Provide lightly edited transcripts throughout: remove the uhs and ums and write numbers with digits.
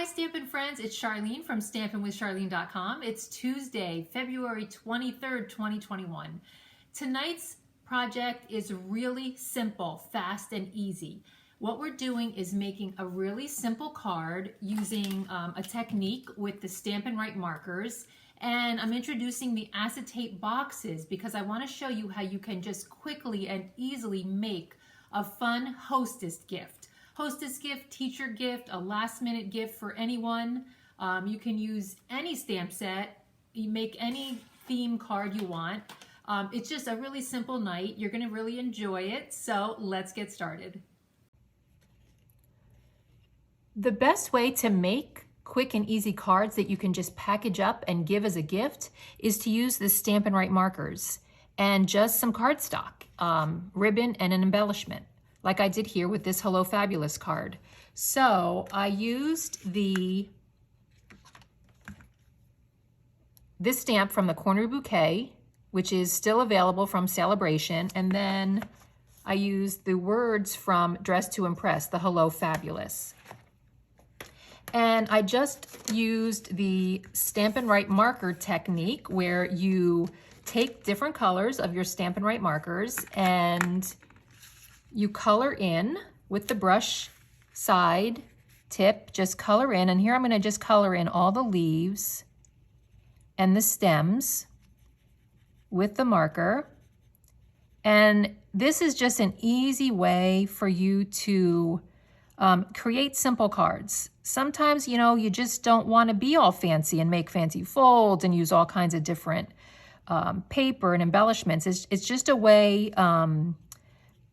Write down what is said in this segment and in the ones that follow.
Stampin' friends, it's Charlene from stampinwithcharlene.com. It's Tuesday, February 23rd, 2021. Tonight's project is really simple, fast, and easy. What we're doing is making a really simple card using a technique with the Stampin Write Markers, and I'm introducing the acetate boxes because I want to show you how you can just quickly and easily make a fun hostess gift. Hostess gift, teacher gift, a last minute gift for anyone. You can use any stamp set, you make any theme card you want. It's just a really simple night. You're gonna really enjoy it, so let's get started. The best way to make quick and easy cards that you can just package up and give as a gift is to use the Stampin' Write Markers and just some cardstock, ribbon, and an embellishment, like I did here with this Hello Fabulous card. So I used this stamp from the Corner Bouquet, which is still available from Celebration, and then I used the words from Dress to Impress, the Hello Fabulous. And I just used the Stampin' Write Marker technique where you take different colors of your Stampin' Write Markers and you color in with the brush side tip, just color in. And here I'm gonna just color in all the leaves and the stems with the marker. And this is just an easy way for you to create simple cards. Sometimes, you know, you just don't want to be all fancy and make fancy folds and use all kinds of different paper and embellishments. It's just a way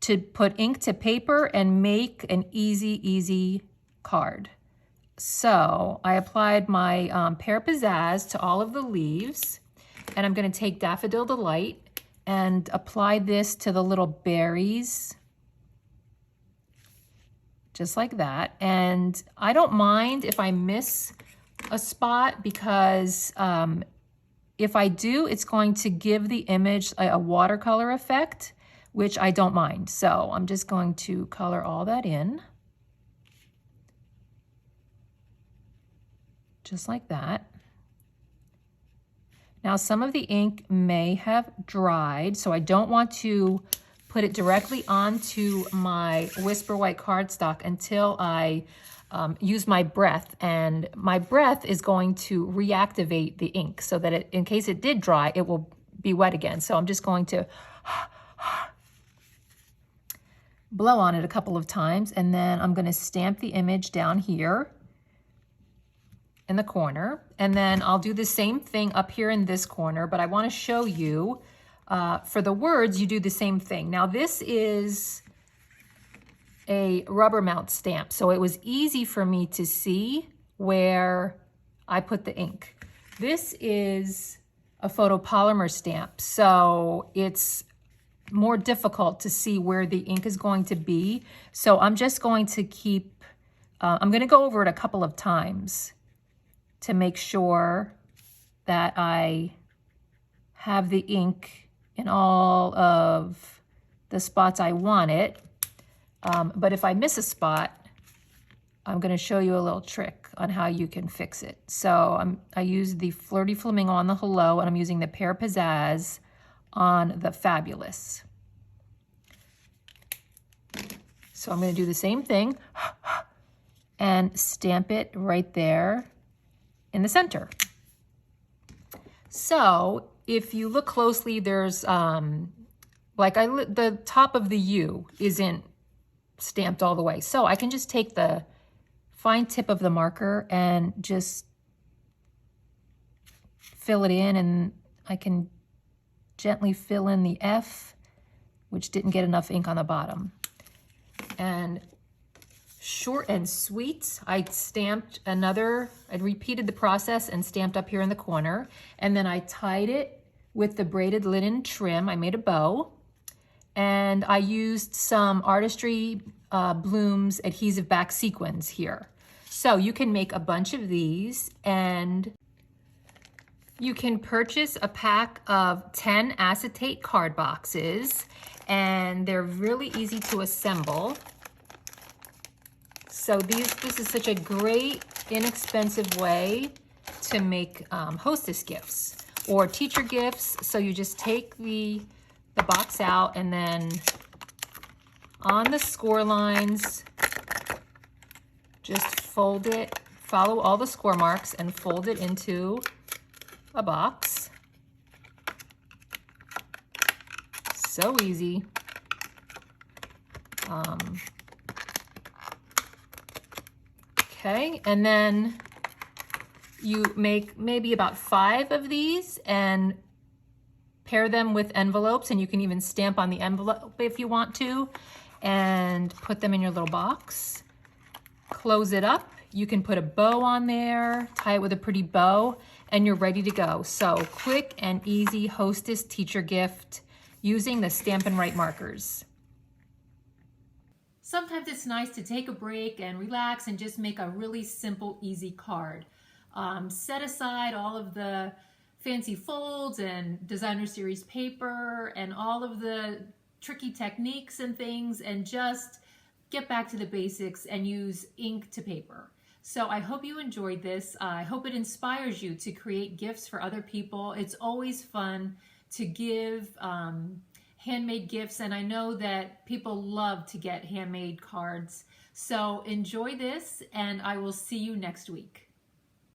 to put ink to paper and make an easy card. So I applied my Pear Pizzazz to all of the leaves, and I'm going to take Daffodil Delight and apply this to the little berries, just like that. And I don't mind if I miss a spot because if I do, it's going to give the image a watercolor effect, which I don't mind. So I'm just going to color all that in, just like that. Now some of the ink may have dried, so I don't want to put it directly onto my Whisper White cardstock until I use my breath. And my breath is going to reactivate the ink so that in case it did dry, it will be wet again. So I'm just going to blow on it a couple of times, and then I'm going to stamp the image down here in the corner, and then I'll do the same thing up here in this corner, but I want to show you for the words you do the same thing. Now this is a rubber mount stamp, so it was easy for me to see where I put the ink. This is a photopolymer stamp, so it's more difficult to see where the ink is going to be. So I'm just going to keep, I'm going to go over it a couple of times to make sure that I have the ink in all of the spots I want it. But if I miss a spot, I'm going to show you a little trick on how you can fix it. So I use the Flirty Flamingo on the Hello, and I'm using the Pear Pizzazz on the Fabulous. So I'm going to do the same thing and stamp it right there in the center. So if you look closely, there's the top of the U isn't stamped all the way. So I can just take the fine tip of the marker and just fill it in, and I can gently fill in the F, which didn't get enough ink on the bottom. And short and sweet, I repeated the process and stamped up here in the corner, and then I tied it with the braided linen trim. I made a bow, and I used some Artistry Blooms adhesive back sequins here. So you can make a bunch of these, and you can purchase a pack of 10 acetate card boxes, and they're really easy to assemble. So this is such a great inexpensive way to make hostess gifts or teacher gifts. So you just take the box out and then on the score lines, just fold it, follow all the score marks and fold it into a box. So easy. Okay, and then you make maybe about 5 of these and pair them with envelopes, and you can even stamp on the envelope if you want to, and put them in your little box. Close it up. You can put a bow on there, tie it with a pretty bow, and you're ready to go. So quick and easy hostess teacher gift using the Stampin' Write markers. Sometimes it's nice to take a break and relax and just make a really simple, easy card. Set aside all of the fancy folds and designer series paper and all of the tricky techniques and things, and just get back to the basics and use ink to paper. So I hope you enjoyed this. I hope it inspires you to create gifts for other people. It's always fun to give handmade gifts, and I know that people love to get handmade cards. So enjoy this, and I will see you next week.